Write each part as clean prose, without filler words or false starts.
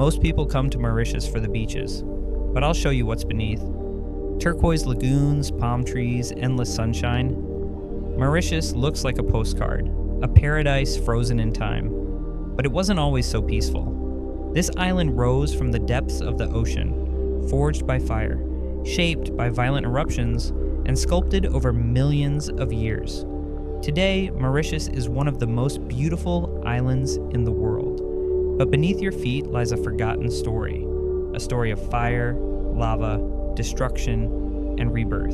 Most people come to Mauritius for the beaches, but I'll show you what's beneath. Turquoise lagoons, palm trees, endless sunshine. Mauritius looks like a postcard, a paradise frozen in time. But it wasn't always so peaceful. This island rose from the depths of the ocean, forged by fire, shaped by violent eruptions, and sculpted over millions of years. Today, Mauritius is one of the most beautiful islands in the world. But beneath your feet lies a forgotten story. A story of fire, lava, destruction, and rebirth.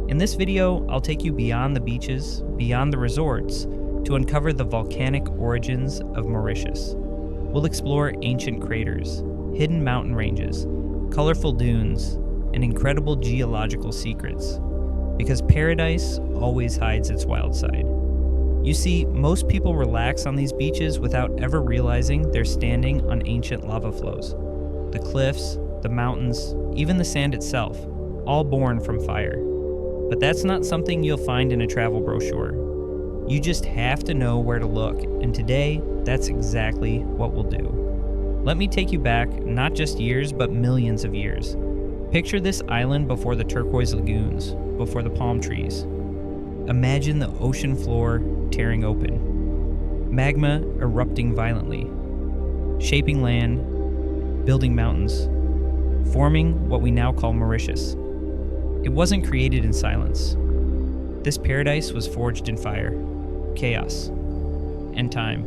In this video, I'll take you beyond the beaches, beyond the resorts, to uncover the volcanic origins of Mauritius. We'll explore ancient craters, hidden mountain ranges, colorful dunes, and incredible geological secrets. Because paradise always hides its wild side. You see, most people relax on these beaches without ever realizing they're standing on ancient lava flows. The cliffs, the mountains, even the sand itself, all born from fire. But that's not something you'll find in a travel brochure. You just have to know where to look, and today, that's exactly what we'll do. Let me take you back not just years, but millions of years. Picture this island before the turquoise lagoons, before the palm trees. Imagine the ocean floor tearing open, magma erupting violently, shaping land, building mountains, forming what we now call Mauritius. It wasn't created in silence. This paradise was forged in fire, chaos, and time.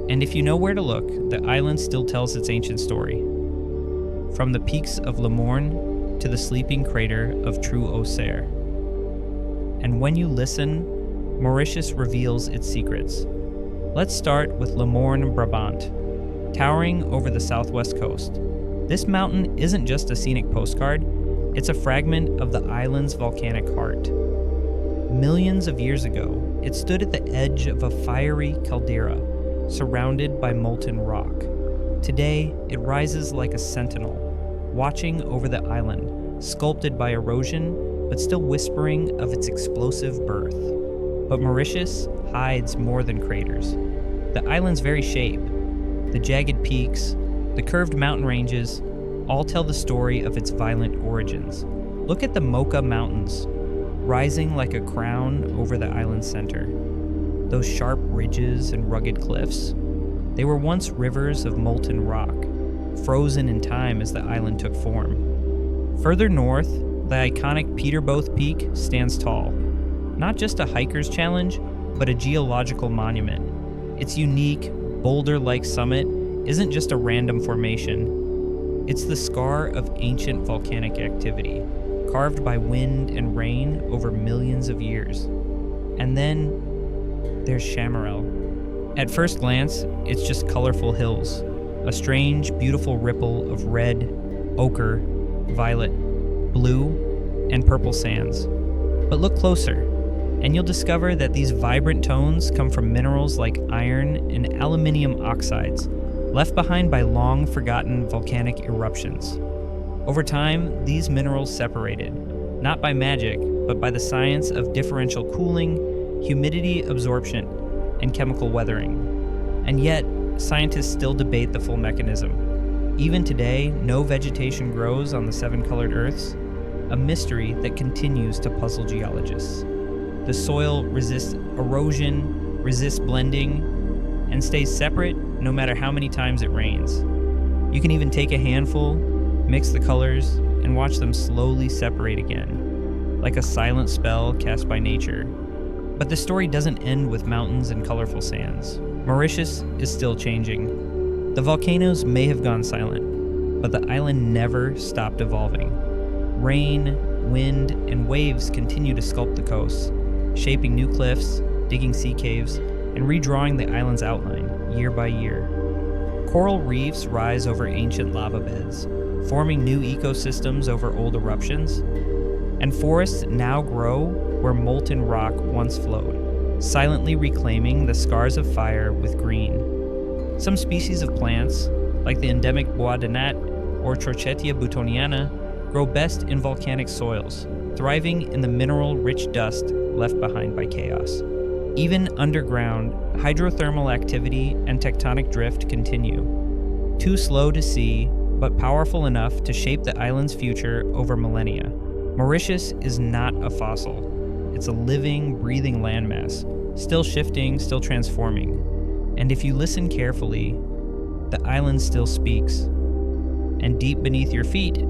And if you know where to look, the island still tells its ancient story. From the peaks of Morne to the sleeping crater of Trou-Auxerre. And when you listen, Mauritius reveals its secrets. Let's start with Morne, Brabant, towering over the southwest coast. This mountain isn't just a scenic postcard, it's a fragment of the island's volcanic heart. Millions of years ago, it stood at the edge of a fiery caldera, surrounded by molten rock. Today, it rises like a sentinel, watching over the island, sculpted by erosion, but still whispering of its explosive birth. But Mauritius hides more than craters. The island's very shape, the jagged peaks, the curved mountain ranges, all tell the story of its violent origins. Look at the Mocha Mountains, rising like a crown over the island's center. Those sharp ridges and rugged cliffs, they were once rivers of molten rock, frozen in time as the island took form. Further north, the iconic Peterboth Peak stands tall. Not just a hiker's challenge, but a geological monument. Its unique, boulder-like summit isn't just a random formation. It's the scar of ancient volcanic activity, carved by wind and rain over millions of years. And then there's Chamarel. At first glance, it's just colorful hills, a strange, beautiful ripple of red, ochre, violet, blue, and purple sands. But look closer, and you'll discover that these vibrant tones come from minerals like iron and aluminium oxides, left behind by long-forgotten volcanic eruptions. Over time, these minerals separated, not by magic, but by the science of differential cooling, humidity absorption, and chemical weathering. And yet, scientists still debate the full mechanism. Even today, no vegetation grows on the seven-colored Earths, a mystery that continues to puzzle geologists. The soil resists erosion, resists blending, and stays separate no matter how many times it rains. You can even take a handful, mix the colors, and watch them slowly separate again, like a silent spell cast by nature. But the story doesn't end with mountains and colorful sands. Mauritius is still changing. The volcanoes may have gone silent, but the island never stopped evolving. Rain, wind, and waves continue to sculpt the coast, shaping new cliffs, digging sea caves, and redrawing the island's outline year by year. Coral reefs rise over ancient lava beds, forming new ecosystems over old eruptions, and forests now grow where molten rock once flowed, silently reclaiming the scars of fire with green. Some species of plants, like the endemic bois de nat or Trochetia boutoniana, grow best in volcanic soils, thriving in the mineral-rich dust left behind by chaos. Even underground, hydrothermal activity and tectonic drift continue. too slow to see, but powerful enough to shape the island's future over millennia. Mauritius is not a fossil. It's a living, breathing landmass, still shifting, still transforming. And if you listen carefully, the island still speaks. And deep beneath your feet,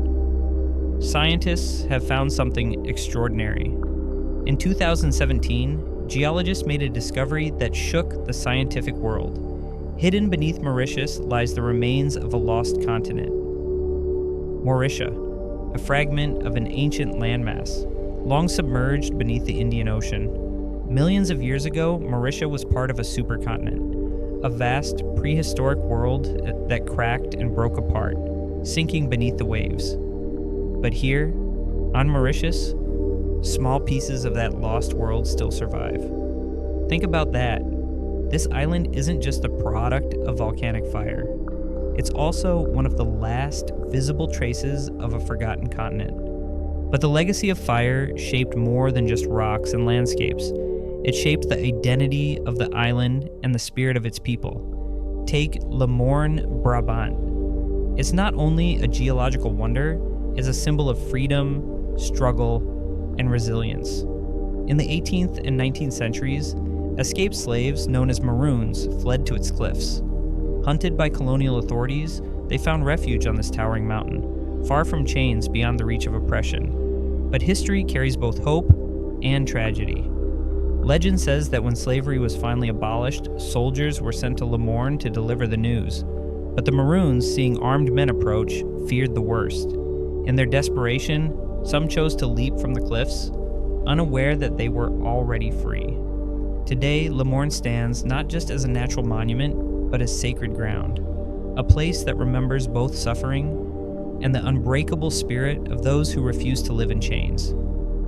scientists have found something extraordinary. In 2017, geologists made a discovery that shook the scientific world. Hidden beneath Mauritius lies the remains of a lost continent. Mauritia, a fragment of an ancient landmass, long submerged beneath the Indian Ocean. Millions of years ago, Mauritia was part of a supercontinent, a vast prehistoric world that cracked and broke apart, sinking beneath the waves. But here, on Mauritius, small pieces of that lost world still survive. Think about that. This island isn't just a product of volcanic fire. It's also one of the last visible traces of a forgotten continent. But the legacy of fire shaped more than just rocks and landscapes. It shaped the identity of the island and the spirit of its people. Take Le Morne, Brabant. It's not only a geological wonder, it's a symbol of freedom, struggle, and resilience. In the 18th and 19th centuries, escaped slaves known as Maroons fled to its cliffs. Hunted by colonial authorities, they found refuge on this towering mountain, far from chains beyond the reach of oppression. But history carries both hope and tragedy. Legend says that when slavery was finally abolished, soldiers were sent to Le Morne to deliver the news. But the Maroons, seeing armed men approach, feared the worst. In their desperation, some chose to leap from the cliffs, unaware that they were already free. Today, Le Morne stands not just as a natural monument, but as sacred ground, a place that remembers both suffering and the unbreakable spirit of those who refuse to live in chains.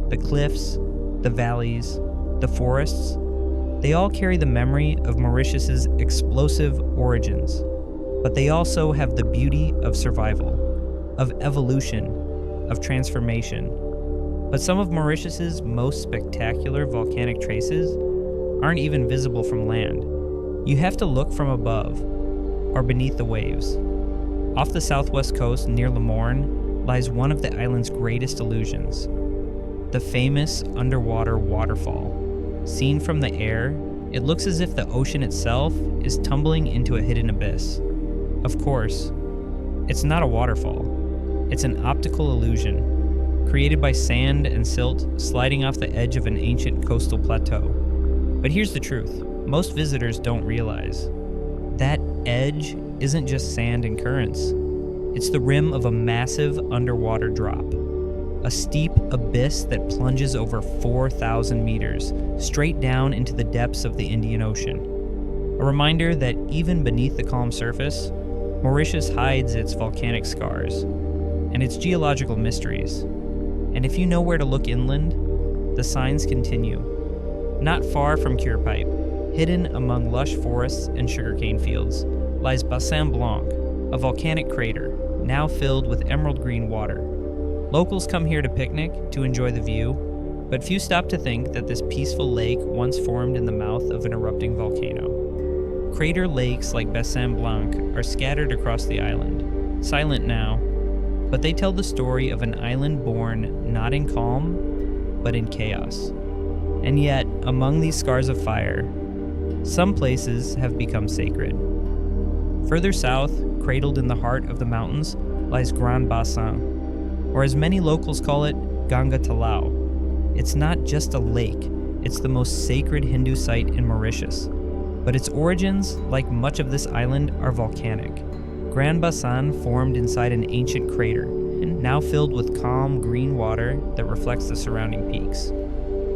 The cliffs, the valleys, the forests, they all carry the memory of Mauritius's explosive origins, but they also have the beauty of survival, of evolution, of transformation. But some of Mauritius's most spectacular volcanic traces aren't even visible from land. You have to look from above, or beneath the waves. Off the southwest coast near Le Morne lies one of the island's greatest illusions, the famous underwater waterfall. Seen from the air, it looks as if the ocean itself is tumbling into a hidden abyss. Of course, it's not a waterfall. It's an optical illusion, created by sand and silt sliding off the edge of an ancient coastal plateau. But here's the truth. Most visitors don't realize. That edge isn't just sand and currents. It's the rim of a massive underwater drop. A steep abyss that plunges over 4,000 meters, straight down into the depths of the Indian Ocean. A reminder that even beneath the calm surface, Mauritius hides its volcanic scars and its geological mysteries. And if you know where to look inland, the signs continue. Not far from Curepipe, hidden among lush forests and sugarcane fields, lies Bassin Blanc, a volcanic crater, now filled with emerald green water. Locals come here to picnic, to enjoy the view, but few stop to think that this peaceful lake once formed in the mouth of an erupting volcano. Crater lakes like Bassin Blanc are scattered across the island, silent now, but they tell the story of an island born not in calm, but in chaos. And yet, among these scars of fire, some places have become sacred. Further south, cradled in the heart of the mountains, lies Grand Bassin, or as many locals call it, Ganga Talao. It's not just a lake, it's the most sacred Hindu site in Mauritius. But its origins, like much of this island, are volcanic. Grand Bassin formed inside an ancient crater, and now filled with calm green water that reflects the surrounding peaks.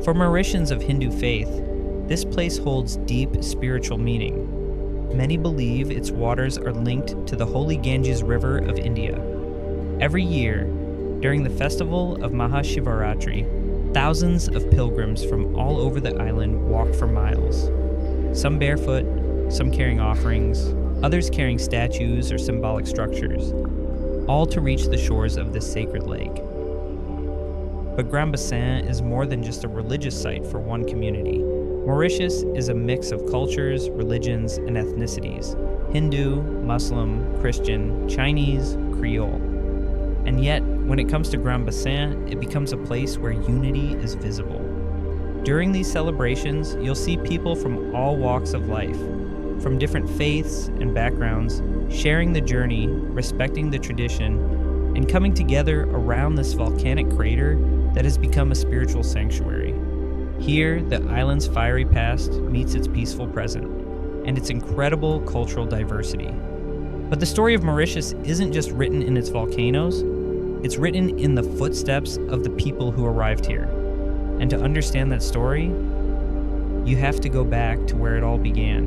For Mauritians of Hindu faith, this place holds deep spiritual meaning. Many believe its waters are linked to the holy Ganges River of India. Every year, during the festival of Mahashivaratri, thousands of pilgrims from all over the island walk for miles. Some barefoot, some carrying offerings, others carrying statues or symbolic structures, all to reach the shores of this sacred lake. But Grand Bassin is more than just a religious site for one community. Mauritius is a mix of cultures, religions, and ethnicities: Hindu, Muslim, Christian, Chinese, Creole. And yet, when it comes to Grand Bassin, it becomes a place where unity is visible. During these celebrations, you'll see people from all walks of life, from different faiths and backgrounds, sharing the journey, respecting the tradition, and coming together around this volcanic crater that has become a spiritual sanctuary. Here, the island's fiery past meets its peaceful present, and its incredible cultural diversity. But the story of Mauritius isn't just written in its volcanoes, it's written in the footsteps of the people who arrived here. And to understand that story, you have to go back to where it all began.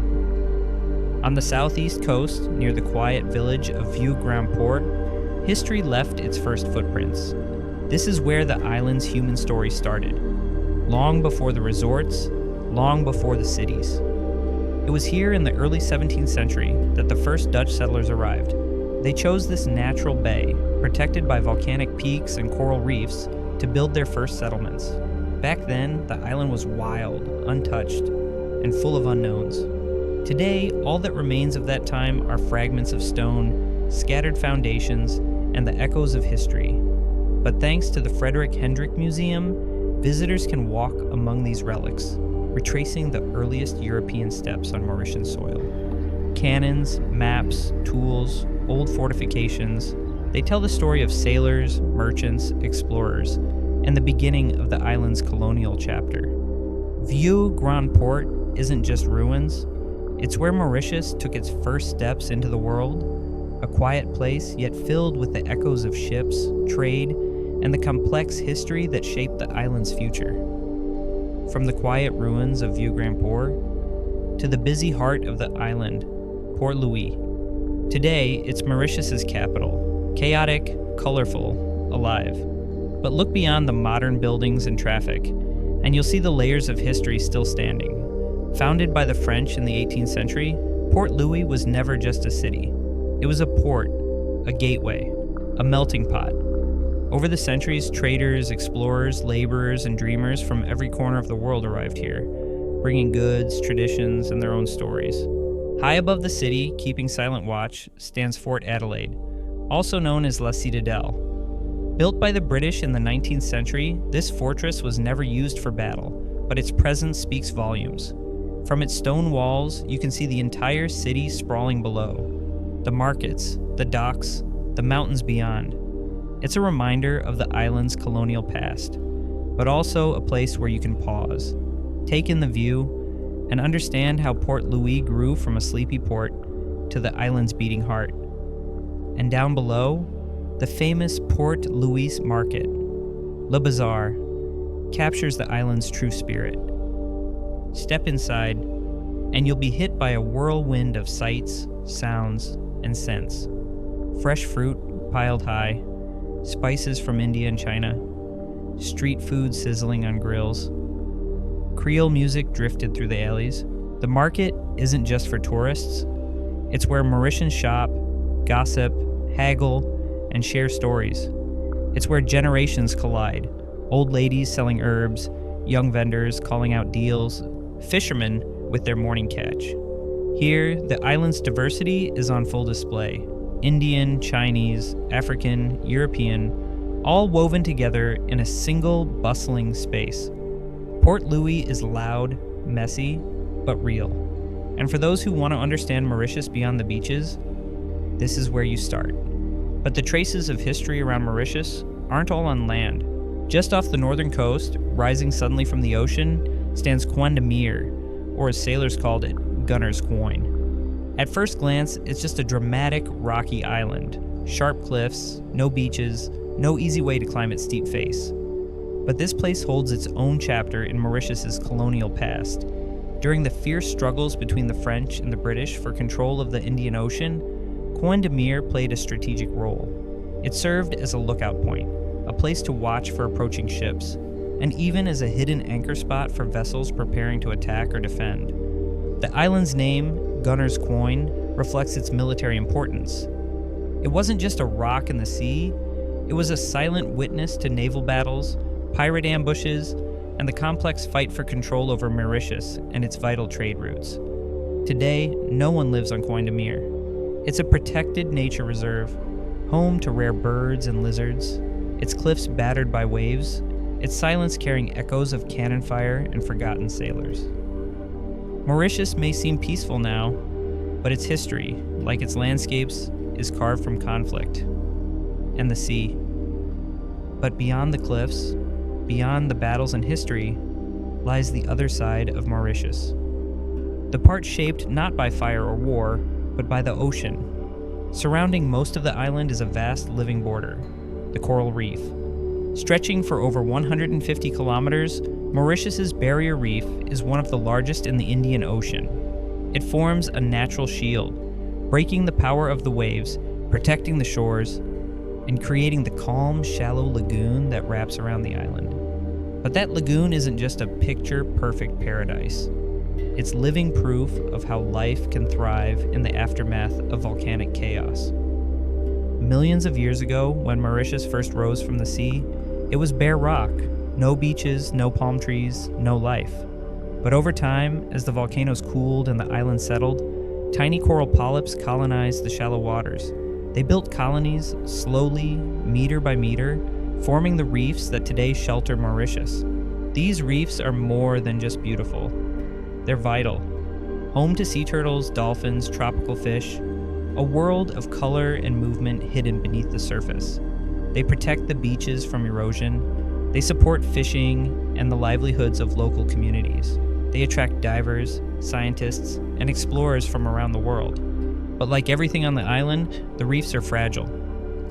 On the southeast coast, near the quiet village of Vieux Grand Port, history left its first footprints. This is where the island's human story started, long before the resorts, long before the cities. It was here in the early 17th century that the first Dutch settlers arrived. They chose this natural bay, protected by volcanic peaks and coral reefs, to build their first settlements. Back then, the island was wild, untouched, and full of unknowns. Today, all that remains of that time are fragments of stone, scattered foundations, and the echoes of history. But thanks to the Frederick Hendrick Museum, visitors can walk among these relics, retracing the earliest European steps on Mauritian soil. Cannons, maps, tools, old fortifications, they tell the story of sailors, merchants, explorers, and the beginning of the island's colonial chapter. Vieux Grand Port isn't just ruins, it's where Mauritius took its first steps into the world, a quiet place yet filled with the echoes of ships, trade, and the complex history that shaped the island's future. From the quiet ruins of Vieux Grand Port to the busy heart of the island, Port Louis. Today, it's Mauritius's capital, chaotic, colorful, alive. But look beyond the modern buildings and traffic, and you'll see the layers of history still standing. Founded by the French in the 18th century, Port Louis was never just a city. It was a port, a gateway, a melting pot. Over the centuries, traders, explorers, laborers, and dreamers from every corner of the world arrived here, bringing goods, traditions, and their own stories. High above the city, keeping silent watch, stands Fort Adelaide, also known as La Citadelle. Built by the British in the 19th century, this fortress was never used for battle, but its presence speaks volumes. From its stone walls, you can see the entire city sprawling below. The markets, the docks, the mountains beyond. It's a reminder of the island's colonial past, but also a place where you can pause, take in the view, and understand how Port Louis grew from a sleepy port to the island's beating heart. And down below, the famous Port Louis Market, Le Bazaar, captures the island's true spirit. Step inside, and you'll be hit by a whirlwind of sights, sounds, and scents. Fresh fruit piled high, spices from India and China, street food sizzling on grills. Creole music drifted through the alleys. The market isn't just for tourists. It's where Mauritians shop, gossip, haggle, and share stories. It's where generations collide. Old ladies selling herbs, young vendors calling out deals, fishermen with their morning catch. Here, the island's diversity is on full display. Indian, Chinese, African, European, all woven together in a single bustling space. Port Louis is loud, messy, but real. And for those who want to understand Mauritius beyond the beaches, this is where you start. But the traces of history around Mauritius aren't all on land. Just off the northern coast, rising suddenly from the ocean, stands Coin de Mire, or as sailors called it, Gunner's Coin. At first glance, it's just a dramatic, rocky island. Sharp cliffs, no beaches, no easy way to climb its steep face. But this place holds its own chapter in Mauritius's colonial past. During the fierce struggles between the French and the British for control of the Indian Ocean, Coin de Mire played a strategic role. It served as a lookout point, a place to watch for approaching ships, and even as a hidden anchor spot for vessels preparing to attack or defend. The island's name, Gunner's Coin, reflects its military importance. It wasn't just a rock in the sea, it was a silent witness to naval battles, pirate ambushes, and the complex fight for control over Mauritius and its vital trade routes. Today, no one lives on Coin de Mire. It's a protected nature reserve, home to rare birds and lizards, its cliffs battered by waves, its silence carrying echoes of cannon fire and forgotten sailors. Mauritius may seem peaceful now, but its history, like its landscapes, is carved from conflict and the sea. But beyond the cliffs, beyond the battles and history, lies the other side of Mauritius. The part shaped not by fire or war, but by the ocean. Surrounding most of the island is a vast living border, the coral reef. Stretching for over 150 kilometers, Mauritius's barrier reef is one of the largest in the Indian Ocean. It forms a natural shield, breaking the power of the waves, protecting the shores, and creating the calm, shallow lagoon that wraps around the island. But that lagoon isn't just a picture-perfect paradise. It's living proof of how life can thrive in the aftermath of volcanic chaos. Millions of years ago, when Mauritius first rose from the sea, it was bare rock, no beaches, no palm trees, no life. But over time, as the volcanoes cooled and the island settled, tiny coral polyps colonized the shallow waters. They built colonies, slowly, meter by meter, forming the reefs that today shelter Mauritius. These reefs are more than just beautiful. They're vital. Home to sea turtles, dolphins, tropical fish, a world of color and movement hidden beneath the surface. They protect the beaches from erosion. They support fishing and the livelihoods of local communities. They attract divers, scientists, and explorers from around the world. But like everything on the island, the reefs are fragile.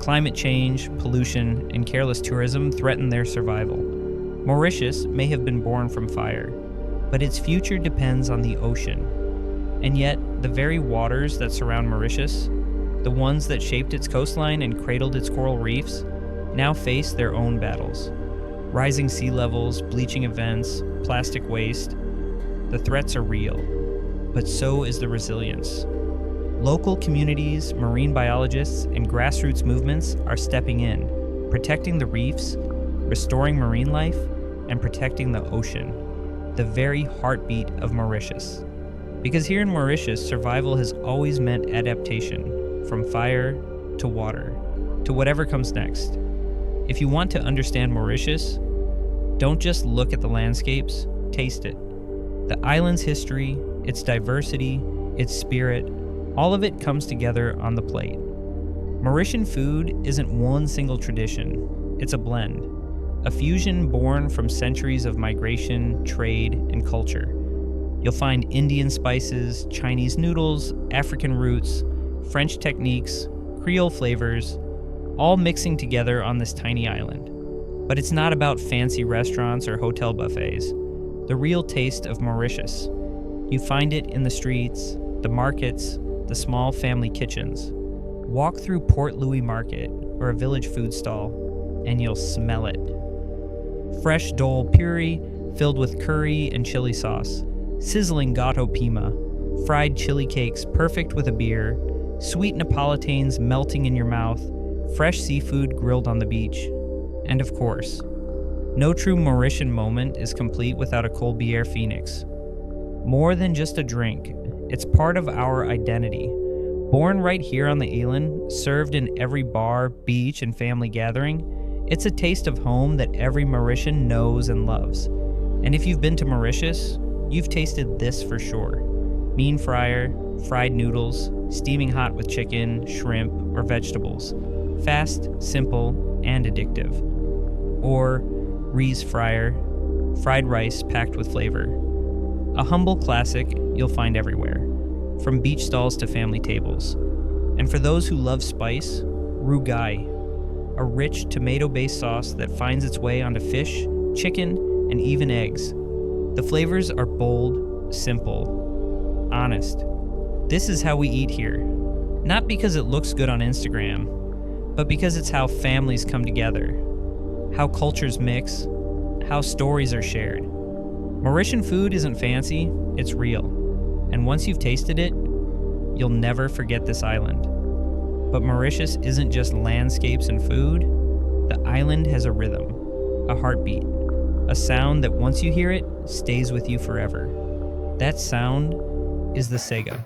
Climate change, pollution, and careless tourism threaten their survival. Mauritius may have been born from fire, but its future depends on the ocean. And yet, the very waters that surround Mauritius, the ones that shaped its coastline and cradled its coral reefs, now face their own battles. Rising sea levels, bleaching events, plastic waste. The threats are real, but so is the resilience. Local communities, marine biologists, and grassroots movements are stepping in, protecting the reefs, restoring marine life, and protecting the ocean, the very heartbeat of Mauritius. Because here in Mauritius, survival has always meant adaptation, from fire to water, to whatever comes next. If you want to understand Mauritius, don't just look at the landscapes, taste it. The island's history, its diversity, its spirit, all of it comes together on the plate. Mauritian food isn't one single tradition, it's a blend. A fusion born from centuries of migration, trade, and culture. You'll find Indian spices, Chinese noodles, African roots, French techniques, Creole flavors, all mixing together on this tiny island. But it's not about fancy restaurants or hotel buffets. The real taste of Mauritius. You find it in the streets, the markets, the small family kitchens. Walk through Port Louis Market or a village food stall, and you'll smell it. Fresh dole puree filled with curry and chili sauce, sizzling gato pima, fried chili cakes perfect with a beer, sweet Neapolitains melting in your mouth, fresh seafood grilled on the beach. And of course, no true Mauritian moment is complete without a cold bière Phoenix. More than just a drink, it's part of our identity. Born right here on the island, served in every bar, beach, and family gathering, it's a taste of home that every Mauritian knows and loves. And if you've been to Mauritius, you've tasted this for sure. Mean fryer, fried noodles, steaming hot with chicken, shrimp, or vegetables. Fast, simple, and addictive. Or Rees fryer, fried rice packed with flavor. A humble classic you'll find everywhere, from beach stalls to family tables. And for those who love spice, rougaille, a rich tomato-based sauce that finds its way onto fish, chicken, and even eggs. The flavors are bold, simple, honest. This is how we eat here. Not because it looks good on Instagram, but because it's how families come together, how cultures mix, how stories are shared. Mauritian food isn't fancy, it's real. And once you've tasted it, you'll never forget this island. But Mauritius isn't just landscapes and food. The island has a rhythm, a heartbeat, a sound that once you hear it, stays with you forever. That sound is the Sega,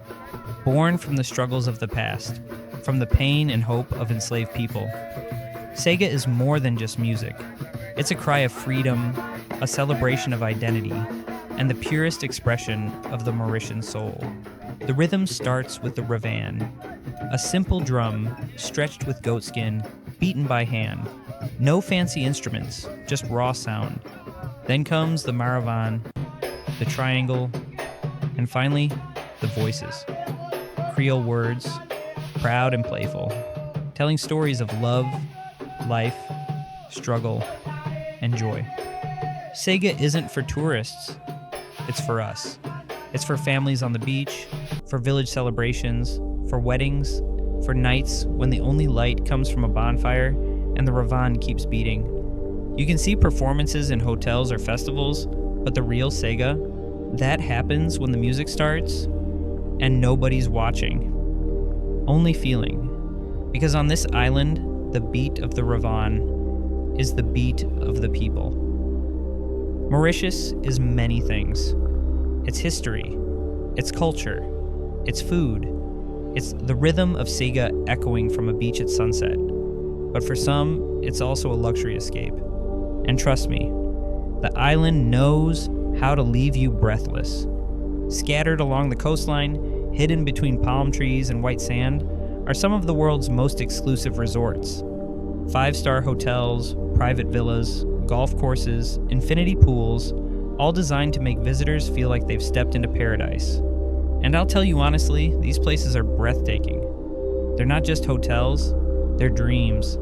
born from the struggles of the past, from the pain and hope of enslaved people. Sega is more than just music. It's a cry of freedom, a celebration of identity, and the purest expression of the Mauritian soul. The rhythm starts with the ravan, a simple drum stretched with goatskin, beaten by hand. No fancy instruments, just raw sound. Then comes the maravan, the triangle, and finally, the voices. Creole words, proud and playful, telling stories of love, life, struggle, and joy. Sega isn't for tourists, it's for us. It's for families on the beach, for village celebrations, for weddings, for nights when the only light comes from a bonfire and the ravan keeps beating. You can see performances in hotels or festivals, but the real Sega, that happens when the music starts and nobody's watching, only feeling. Because on this island, the beat of the ravan is the beat of the people. Mauritius is many things. It's history, it's culture, it's food, it's the rhythm of Sega echoing from a beach at sunset. But for some, it's also a luxury escape. And trust me, the island knows how to leave you breathless. Scattered along the coastline, hidden between palm trees and white sand, are some of the world's most exclusive resorts. 5-star hotels, private villas, golf courses, infinity pools, all designed to make visitors feel like they've stepped into paradise. And I'll tell you honestly, these places are breathtaking. They're not just hotels, they're dreams,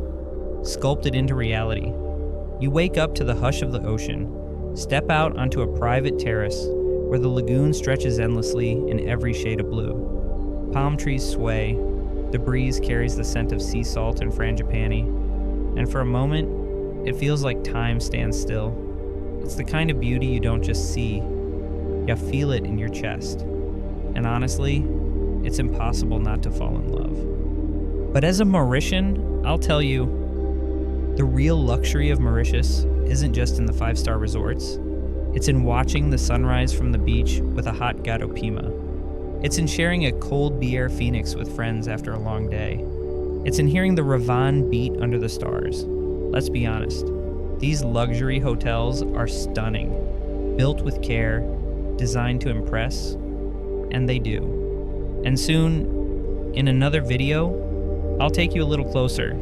sculpted into reality. You wake up to the hush of the ocean, step out onto a private terrace where the lagoon stretches endlessly in every shade of blue. Palm trees sway, the breeze carries the scent of sea salt and frangipani, and for a moment, it feels like time stands still. It's the kind of beauty you don't just see, you feel it in your chest. And honestly, it's impossible not to fall in love. But as a Mauritian, I'll tell you, the real luxury of Mauritius isn't just in the 5-star resorts. It's in watching the sunrise from the beach with a hot gato pima. It's in sharing a cold bière phoenix with friends after a long day. It's in hearing the ravan beat under the stars. Let's be honest, these luxury hotels are stunning, built with care, designed to impress, and they do. And soon, in another video, I'll take you a little closer.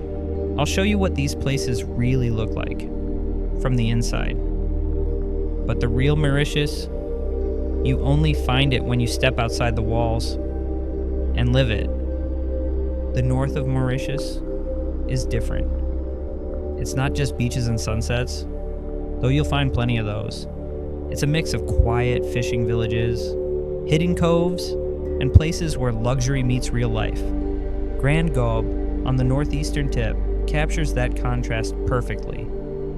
I'll show you what these places really look like, from the inside. But the real Mauritius, you only find it when you step outside the walls and live it. The north of Mauritius is different. It's not just beaches and sunsets, though you'll find plenty of those. It's a mix of quiet fishing villages, hidden coves, and places where luxury meets real life. Grand Gobe, on the northeastern tip, captures that contrast perfectly.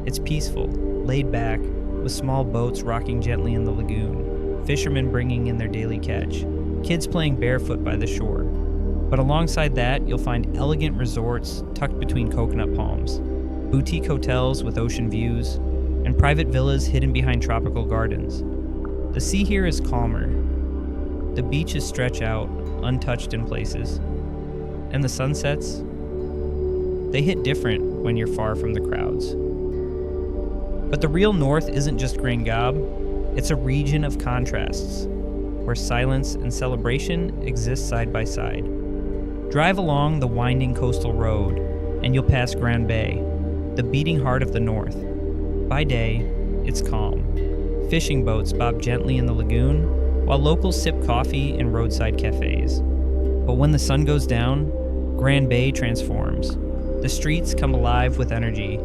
It's peaceful, laid back, with small boats rocking gently in the lagoon, fishermen bringing in their daily catch, kids playing barefoot by the shore. But alongside that, you'll find elegant resorts tucked between coconut palms, boutique hotels with ocean views, and private villas hidden behind tropical gardens. The sea here is calmer. The beaches stretch out, untouched in places. And the sunsets, they hit different when you're far from the crowds. But the real north isn't just Grand Gobe, it's a region of contrasts, where silence and celebration exist side by side. Drive along the winding coastal road, and you'll pass Grand Bay, the beating heart of the north. By day, it's calm. Fishing boats bob gently in the lagoon, while locals sip coffee in roadside cafes. But when the sun goes down, Grand Bay transforms. The streets come alive with energy,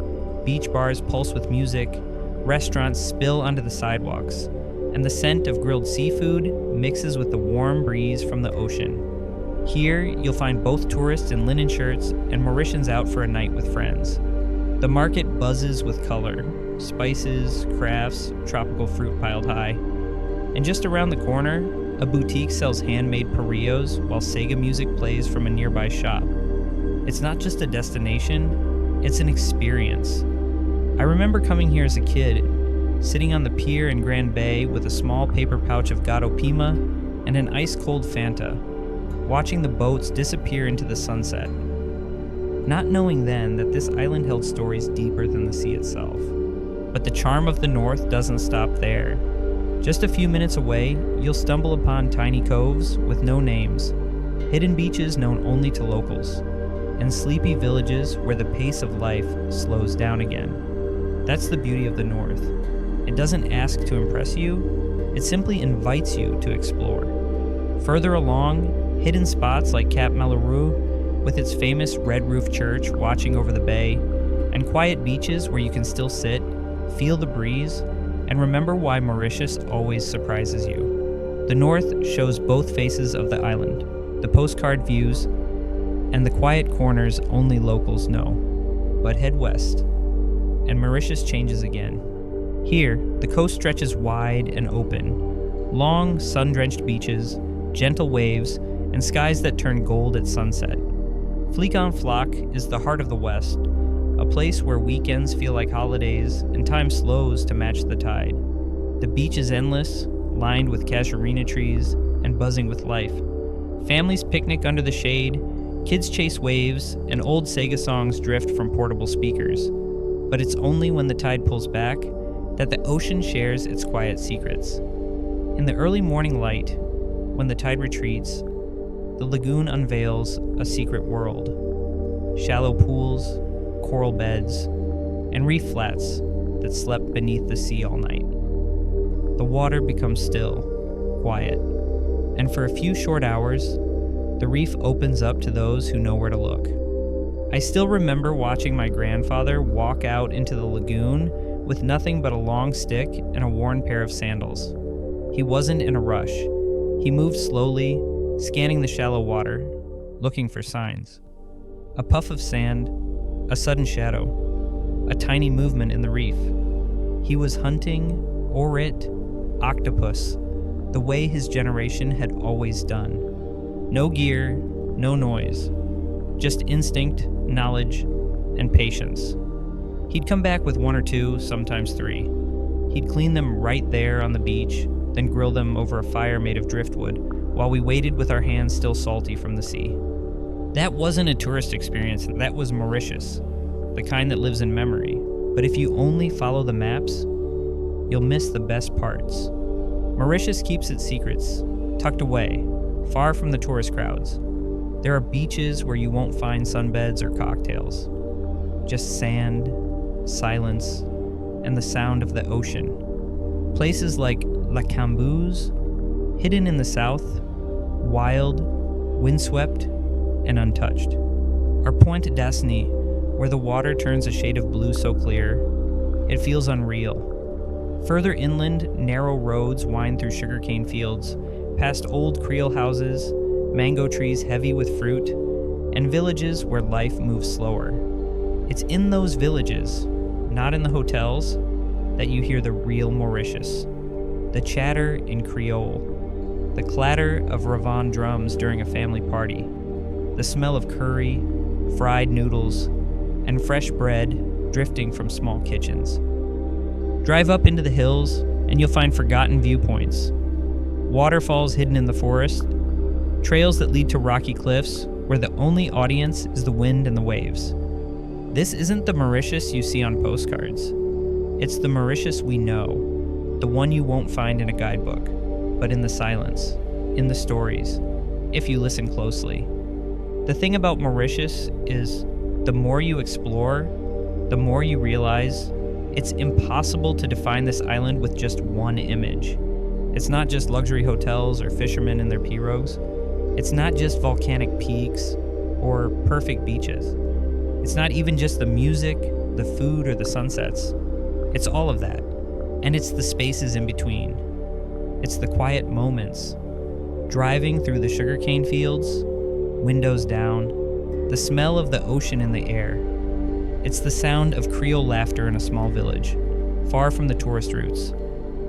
beach bars pulse with music, restaurants spill onto the sidewalks, and the scent of grilled seafood mixes with the warm breeze from the ocean. Here, you'll find both tourists in linen shirts and Mauritians out for a night with friends. The market buzzes with color, spices, crafts, tropical fruit piled high. And just around the corner, a boutique sells handmade parillos while Sega music plays from a nearby shop. It's not just a destination, it's an experience. I remember coming here as a kid sitting on the pier in Grand Bay with a small paper pouch of Gato Pima and an ice-cold Fanta, watching the boats disappear into the sunset. Not knowing then that this island held stories deeper than the sea itself. But the charm of the North doesn't stop there. Just a few minutes away, you'll stumble upon tiny coves with no names, hidden beaches known only to locals, and sleepy villages where the pace of life slows down again. That's the beauty of the North. It doesn't ask to impress you, it simply invites you to explore. Further along, hidden spots like Cap Malheureux, with its famous red roof church watching over the bay, and quiet beaches where you can still sit, feel the breeze, and remember why Mauritius always surprises you. The North shows both faces of the island, the postcard views, and the quiet corners only locals know. But head west, and Mauritius changes again. Here, the coast stretches wide and open. Long, sun-drenched beaches, gentle waves, and skies that turn gold at sunset. Fleek-en-Floc is the heart of the West, a place where weekends feel like holidays and time slows to match the tide. The beach is endless, lined with casuarina trees and buzzing with life. Families picnic under the shade, kids chase waves, and old Sega songs drift from portable speakers. But it's only when the tide pulls back that the ocean shares its quiet secrets. In the early morning light, when the tide retreats, the lagoon unveils a secret world. Shallow pools, coral beds, and reef flats that slept beneath the sea all night. The water becomes still, quiet, and for a few short hours, the reef opens up to those who know where to look. I still remember watching my grandfather walk out into the lagoon with nothing but a long stick and a worn pair of sandals. He wasn't in a rush. He moved slowly, scanning the shallow water, looking for signs. A puff of sand, a sudden shadow, a tiny movement in the reef. He was hunting, orit, octopus, the way his generation had always done. No gear, no noise, just instinct, knowledge, and patience. He'd come back with one or two, sometimes three. He'd clean them right there on the beach, then grill them over a fire made of driftwood, while we waited with our hands still salty from the sea. That wasn't a tourist experience, that was Mauritius, the kind that lives in memory. But if you only follow the maps, you'll miss the best parts. Mauritius keeps its secrets, tucked away, far from the tourist crowds. There are beaches where you won't find sunbeds or cocktails. Just sand, silence, and the sound of the ocean. Places like La Cambuse, hidden in the south, wild, windswept, and untouched. Or Pointe d'Asni, where the water turns a shade of blue so clear, it feels unreal. Further inland, narrow roads wind through sugarcane fields, past old Creole houses, mango trees heavy with fruit, and villages where life moves slower. It's in those villages, not in the hotels, that you hear the real Mauritius. The chatter in Creole, the clatter of Ravon drums during a family party, the smell of curry, fried noodles, and fresh bread drifting from small kitchens. Drive up into the hills, and you'll find forgotten viewpoints. Waterfalls hidden in the forest, trails that lead to rocky cliffs where the only audience is the wind and the waves. This isn't the Mauritius you see on postcards. It's the Mauritius we know, the one you won't find in a guidebook, but in the silence, in the stories, if you listen closely. The thing about Mauritius is, the more you explore, the more you realize it's impossible to define this island with just one image. It's not just luxury hotels or fishermen in their pirogues. It's not just volcanic peaks or perfect beaches. It's not even just the music, the food, or the sunsets. It's all of that. And it's the spaces in between. It's the quiet moments. Driving through the sugarcane fields, windows down, the smell of the ocean in the air. It's the sound of Creole laughter in a small village, far from the tourist routes.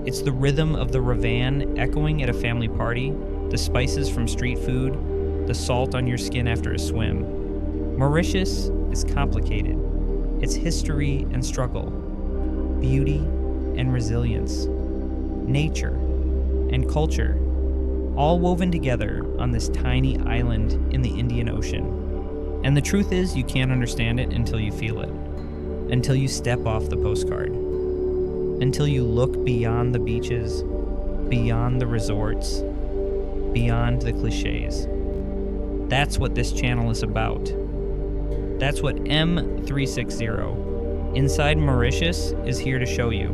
It's the rhythm of the Ravon echoing at a family party, the spices from street food, the salt on your skin after a swim. Mauritius is complicated. It's history and struggle, beauty and resilience, nature and culture, all woven together on this tiny island in the Indian Ocean. And the truth is, you can't understand it until you feel it, until you step off the postcard, until you look beyond the beaches, beyond the resorts, beyond the cliches. That's what this channel is about. That's what M360, Inside Mauritius, is here to show you.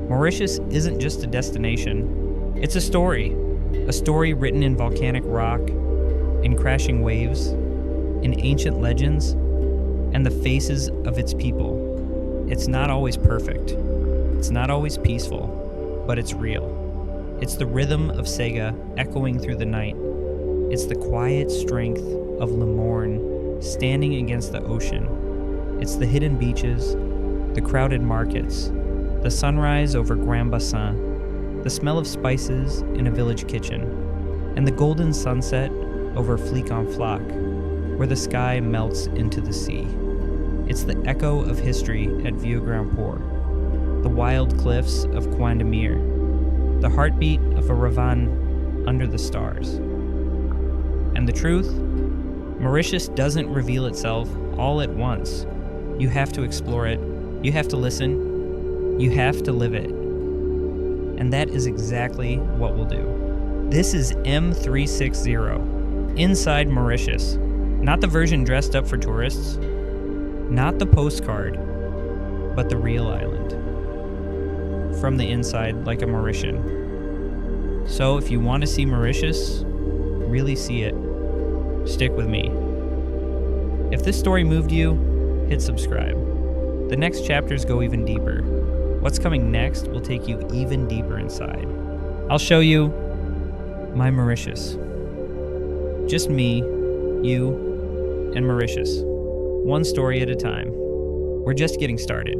Mauritius isn't just a destination, it's a story written in volcanic rock, in crashing waves, in ancient legends, and the faces of its people. It's not always perfect, it's not always peaceful, but it's real. It's the rhythm of Sega echoing through the night. It's the quiet strength of Morne standing against the ocean. It's the hidden beaches, the crowded markets, the sunrise over Grand Bassin, the smell of spices in a village kitchen, and the golden sunset over Fleek en Floc, where the sky melts into the sea. It's the echo of history at Vieux Grand Port, the wild cliffs of Coin de Mire, the heartbeat of a ravine under the stars. And the truth? Mauritius doesn't reveal itself all at once. You have to explore it, you have to listen, you have to live it. And that is exactly what we'll do. This is M360, Inside Mauritius. Not the version dressed up for tourists, not the postcard, but the real island. From the inside, like a Mauritian. So if you want to see Mauritius, really see it, stick with me. If this story moved you, hit subscribe. The next chapters go even deeper. What's coming next will take you even deeper inside. I'll show you my Mauritius. Just me, you, and Mauritius. One story at a time. We're just getting started.